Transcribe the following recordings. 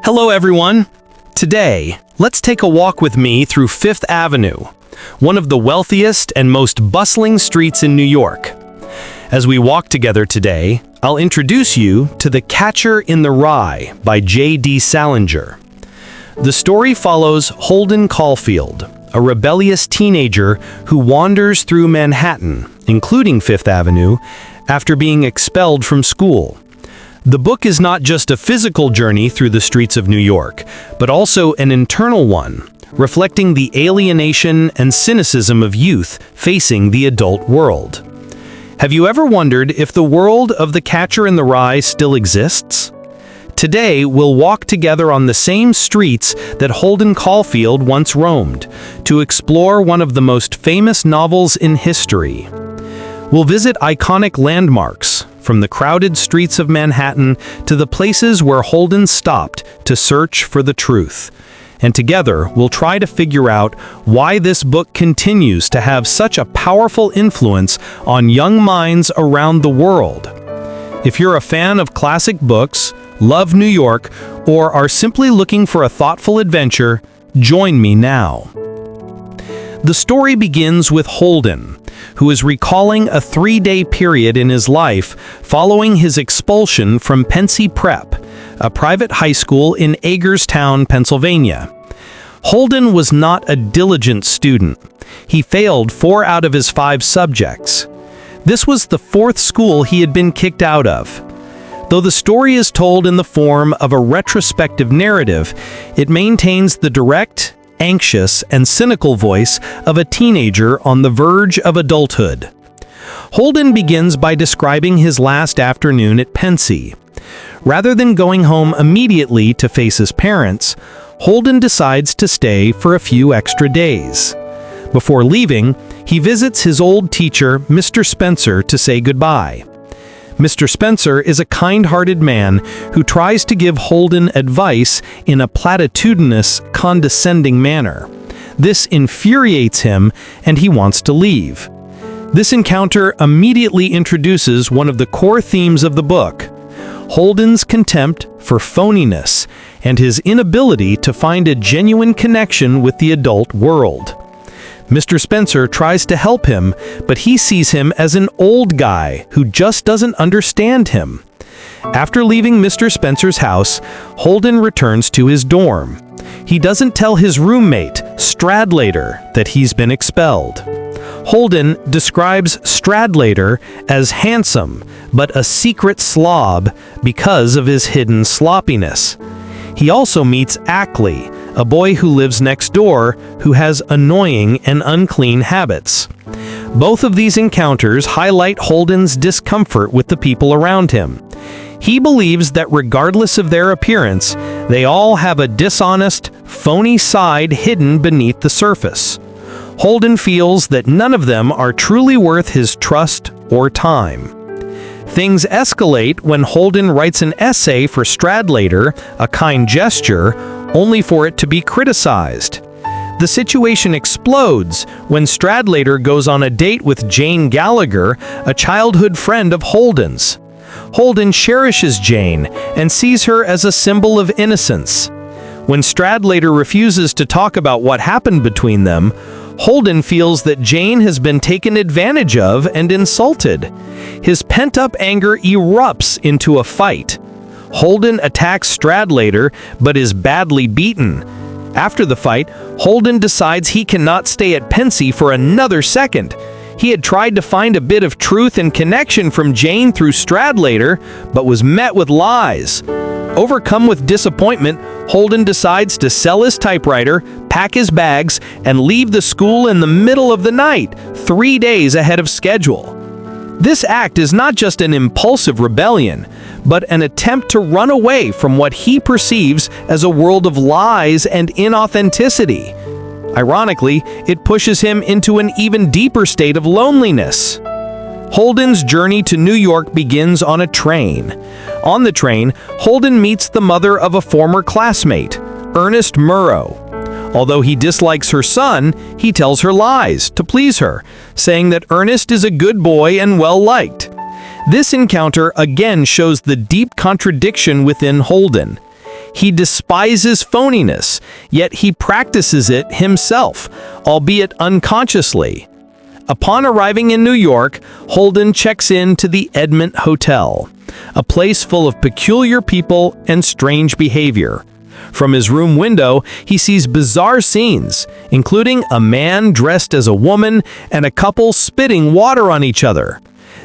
Hello everyone! Today, let's take a walk with me through Fifth Avenue, one of the wealthiest and most bustling streets in New York. As we walk together today, I'll introduce you to The Catcher in the Rye by J.D.Salinger. The story follows Holden Caulfield, a rebellious teenager who wanders through Manhattan, including Fifth Avenue, after being expelled from school. The book is not just a physical journey through the streets of New York, but also an internal one, reflecting the alienation and cynicism of youth facing the adult world. Have you ever wondered if the world of The Catcher in the Rye still exists? Today, we'll walk together on the same streets that Holden Caulfield once roamed, to explore one of the most famous novels in history. We'll visit iconic landmarks, from the crowded streets of Manhattan to the places where Holden stopped to search for the truth. And together, we'll try to figure out why this book continues to have such a powerful influence on young minds around the world. If you're a fan of classic books, love New York, or are simply looking for a thoughtful adventure, join me now. The story begins with Holden, who is recalling a 3-day period in his life following his expulsion from Pensy Prep, a private high school in Hagerstown, Pennsylvania. Holden was not a diligent student. He failed 4 out of his 5 subjects. This was the 4th school he had been kicked out of. Though the story is told in the form of a retrospective narrative, it maintains the direct, anxious, and cynical voice of a teenager on the verge of adulthood. Holden begins by describing his last afternoon at Pensy. Rather than going home immediately to face his parents, Holden decides to stay for a few extra days. Before leaving, he visits his old teacher, Mr. Spencer, to say goodbye. Mr. Spencer is a kind-hearted man who tries to give Holden advice in a platitudinous, condescending manner. This infuriates him, and he wants to leave. This encounter immediately introduces one of the core themes of the book: Holden's contempt for phoniness and his inability to find a genuine connection with the adult world. Mr. Spencer tries to help him, but he sees him as an old guy who just doesn't understand him. After leaving Mr. Spencer's house, Holden returns to his dorm. He doesn't tell his roommate, Stradlater, that he's been expelled. Holden describes Stradlater as handsome, but a secret slob because of his hidden sloppiness. He also meets Ackley, a boy who lives next door who has annoying and unclean habits. Both of these encounters highlight Holden's discomfort with the people around him. He believes that regardless of their appearance, they all have a dishonest, phony side hidden beneath the surface. Holden feels that none of them are truly worth his trust or time. Things escalate when Holden writes an essay for Stradlater, a kind gesture, only for it to be criticized. The situation explodes when Stradlater goes on a date with Jane Gallagher, a childhood friend of Holden's. Holden cherishes Jane and sees her as a symbol of innocence. When Stradlater refuses to talk about what happened between them, Holden feels that Jane has been taken advantage of and insulted. His pent-up anger erupts into a fight. Holden attacks Stradlater, but is badly beaten. After the fight, Holden decides he cannot stay at Pensy for another second. He had tried to find a bit of truth and connection from Jane through Stradlater, but was met with lies. Overcome with disappointment, Holden decides to sell his typewriter, pack his bags, and leave the school in the middle of the night, 3 days ahead of schedule. This act is not just an impulsive rebellion, but an attempt to run away from what he perceives as a world of lies and inauthenticity. Ironically, it pushes him into an even deeper state of loneliness. Holden's journey to New York begins on a train. On the train, Holden meets the mother of a former classmate, Ernest Murrow. Although he dislikes her son, he tells her lies to please her, saying that Ernest is a good boy and well-liked. This encounter again shows the deep contradiction within Holden. He despises phoniness, yet he practices it himself, albeit unconsciously. Upon arriving in New York, Holden checks in to the Edmont Hotel, a place full of peculiar people and strange behavior. From his room window, he sees bizarre scenes, including a man dressed as a woman and a couple spitting water on each other.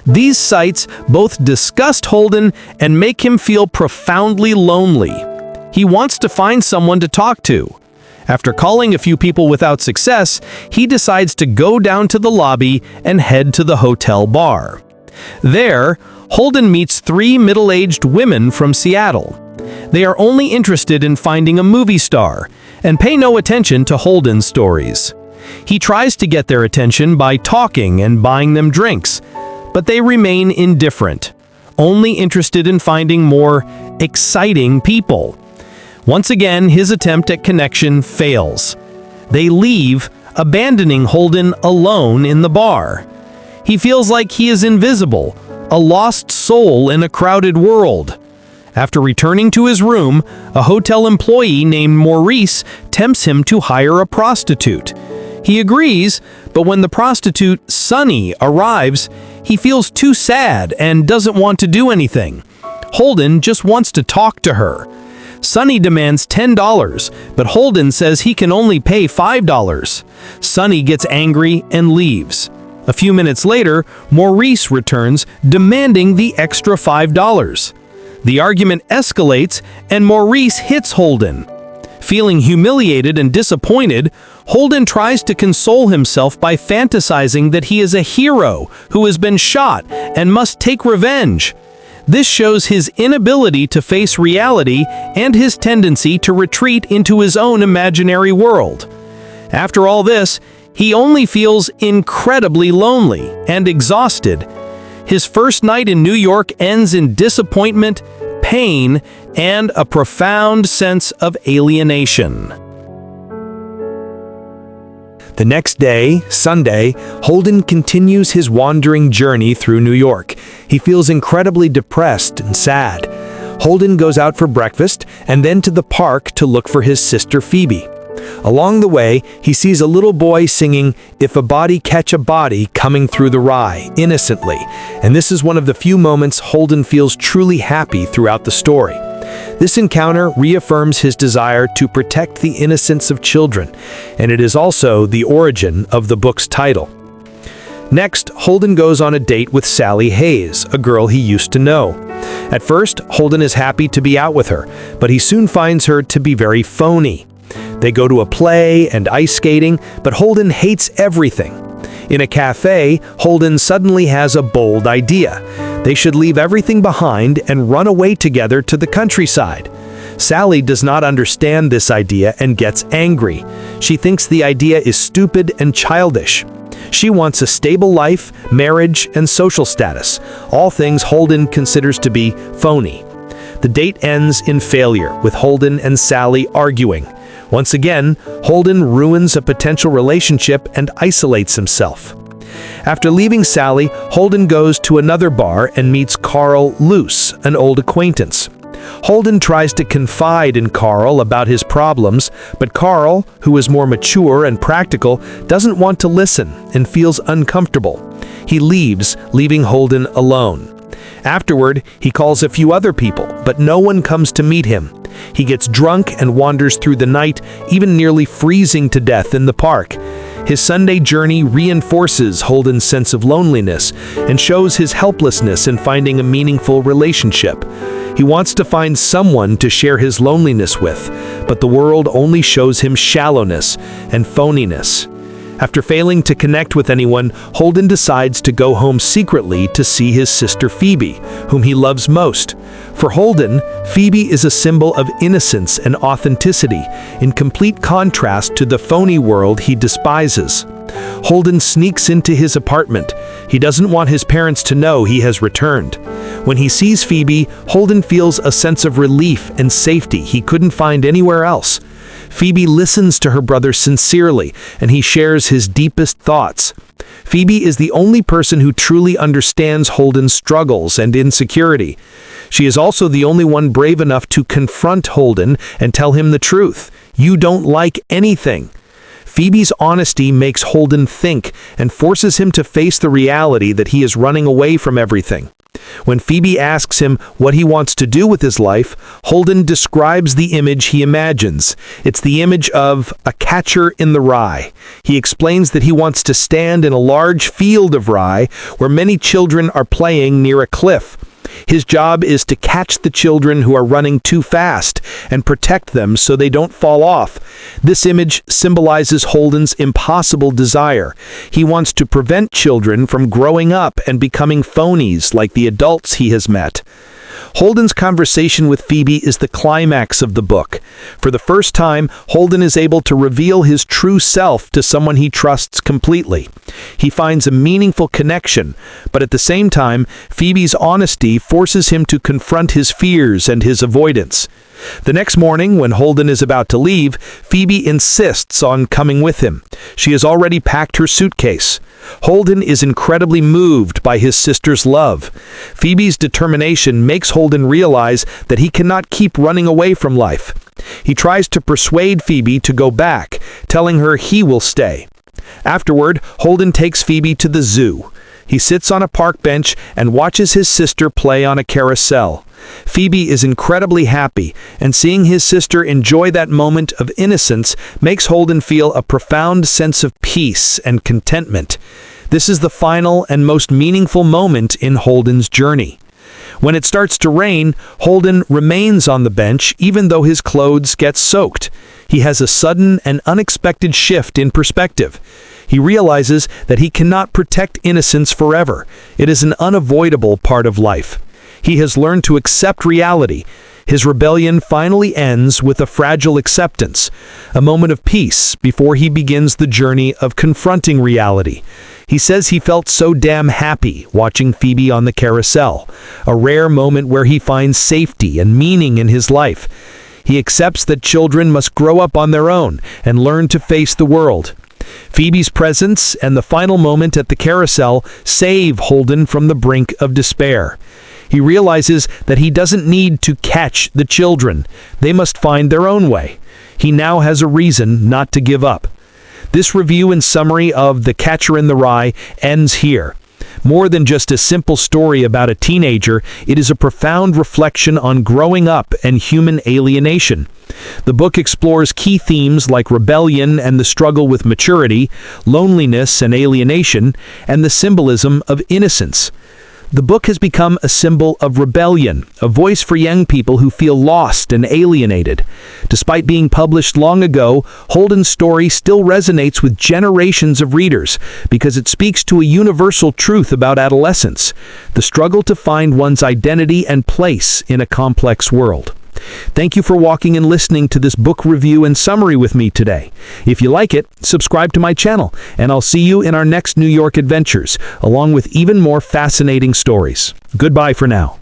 These sights both disgust Holden and make him feel profoundly lonely. He wants to find someone to talk to. After calling a few people without success, he decides to go down to the lobby and head to the hotel bar. There, Holden meets 3 middle-aged women from Seattle. They are only interested in finding a movie star and pay no attention to Holden's stories. He tries to get their attention by talking and buying them drinks, but they remain indifferent, only interested in finding more exciting people. Once again, his attempt at connection fails. They leave, abandoning Holden alone in the bar. He feels like he is invisible, a lost soul in a crowded world. After returning to his room, a hotel employee named Maurice tempts him to hire a prostitute. He agrees, but when the prostitute, Sunny, arrives, he feels too sad and doesn't want to do anything. Holden just wants to talk to her. Sunny demands $10, but Holden says he can only pay $5. Sunny gets angry and leaves. A few minutes later, Maurice returns, demanding the extra $5. The argument escalates, and Maurice hits Holden. Feeling humiliated and disappointed, Holden tries to console himself by fantasizing that he is a hero who has been shot and must take revenge. This shows his inability to face reality and his tendency to retreat into his own imaginary world. After all this, he only feels incredibly lonely and exhausted. His first night in New York ends in disappointment, pain, and a profound sense of alienation. The next day, Sunday, Holden continues his wandering journey through New York. He feels incredibly depressed and sad. Holden goes out for breakfast and then to the park to look for his sister Phoebe. Along the way, he sees a little boy singing "If a Body Catch a Body" coming through the rye, innocently, and this is one of the few moments Holden feels truly happy throughout the story. This encounter reaffirms his desire to protect the innocence of children, and it is also the origin of the book's title. Next, Holden goes on a date with Sally Hayes, a girl he used to know. At first, Holden is happy to be out with her, but he soon finds her to be very phony. They go to a play and ice skating, but Holden hates everything. In a cafe, Holden suddenly has a bold idea. They should leave everything behind and run away together to the countryside. Sally does not understand this idea and gets angry. She thinks the idea is stupid and childish. She wants a stable life, marriage, and social status, all things Holden considers to be phony. The date ends in failure, with Holden and Sally arguing. Once again, Holden ruins a potential relationship and isolates himself. After leaving Sally, Holden goes to another bar and meets Carl Luce, an old acquaintance. Holden tries to confide in Carl about his problems, but Carl, who is more mature and practical, doesn't want to listen and feels uncomfortable. He leaves, leaving Holden alone. Afterward, he calls a few other people, but no one comes to meet him. He gets drunk and wanders through the night, even nearly freezing to death in the park. His Sunday journey reinforces Holden's sense of loneliness and shows his helplessness in finding a meaningful relationship. He wants to find someone to share his loneliness with, but the world only shows him shallowness and phoniness. After failing to connect with anyone, Holden decides to go home secretly to see his sister Phoebe, whom he loves most. For Holden, Phoebe is a symbol of innocence and authenticity, in complete contrast to the phony world he despises. Holden sneaks into his apartment. He doesn't want his parents to know he has returned. When he sees Phoebe, Holden feels a sense of relief and safety he couldn't find anywhere else. Phoebe listens to her brother sincerely, and he shares his deepest thoughts. Phoebe is the only person who truly understands Holden's struggles and insecurity. She is also the only one brave enough to confront Holden and tell him the truth. You don't like anything. Phoebe's honesty makes Holden think and forces him to face the reality that he is running away from everything. When Phoebe asks him what he wants to do with his life, Holden describes the image he imagines. It's the image of a catcher in the rye. He explains that he wants to stand in a large field of rye where many children are playing near a cliff. His job is to catch the children who are running too fast and protect them so they don't fall off. This image symbolizes Holden's impossible desire. He wants to prevent children from growing up and becoming phonies like the adults he has met. Holden's conversation with Phoebe is the climax of the book. For the first time, Holden is able to reveal his true self to someone he trusts completely. He finds a meaningful connection, but at the same time, Phoebe's honesty forces him to confront his fears and his avoidance. The next morning, when Holden is about to leave, Phoebe insists on coming with him. She has already packed her suitcase. Holden is incredibly moved by his sister's love. Phoebe's determination makes Holden realize that he cannot keep running away from life. He tries to persuade Phoebe to go back, telling her he will stay. Afterward, Holden takes Phoebe to the zoo. He sits on a park bench and watches his sister play on a carousel. Phoebe is incredibly happy, and seeing his sister enjoy that moment of innocence makes Holden feel a profound sense of peace and contentment. This is the final and most meaningful moment in Holden's journey. When it starts to rain, Holden remains on the bench even though his clothes get soaked. He has a sudden and unexpected shift in perspective. He realizes that he cannot protect innocence forever. It is an unavoidable part of life. He has learned to accept reality. His rebellion finally ends with a fragile acceptance, a moment of peace before he begins the journey of confronting reality. He says he felt so damn happy watching Phoebe on the carousel, a rare moment where he finds safety and meaning in his life. He accepts that children must grow up on their own and learn to face the world. Phoebe's presence and the final moment at the carousel save Holden from the brink of despair. He realizes that he doesn't need to catch the children. They must find their own way. He now has a reason not to give up. This review and summary of The Catcher in the Rye ends here. More than just a simple story about a teenager, it is a profound reflection on growing up and human alienation. The book explores key themes like rebellion and the struggle with maturity, loneliness and alienation, and the symbolism of innocence. The book has become a symbol of rebellion, a voice for young people who feel lost and alienated. Despite being published long ago, Holden's story still resonates with generations of readers because it speaks to a universal truth about adolescence, the struggle to find one's identity and place in a complex world. Thank you for walking and listening to this book review and summary with me today. If you like it, subscribe to my channel, and I'll see you in our next New York adventures, along with even more fascinating stories. Goodbye for now.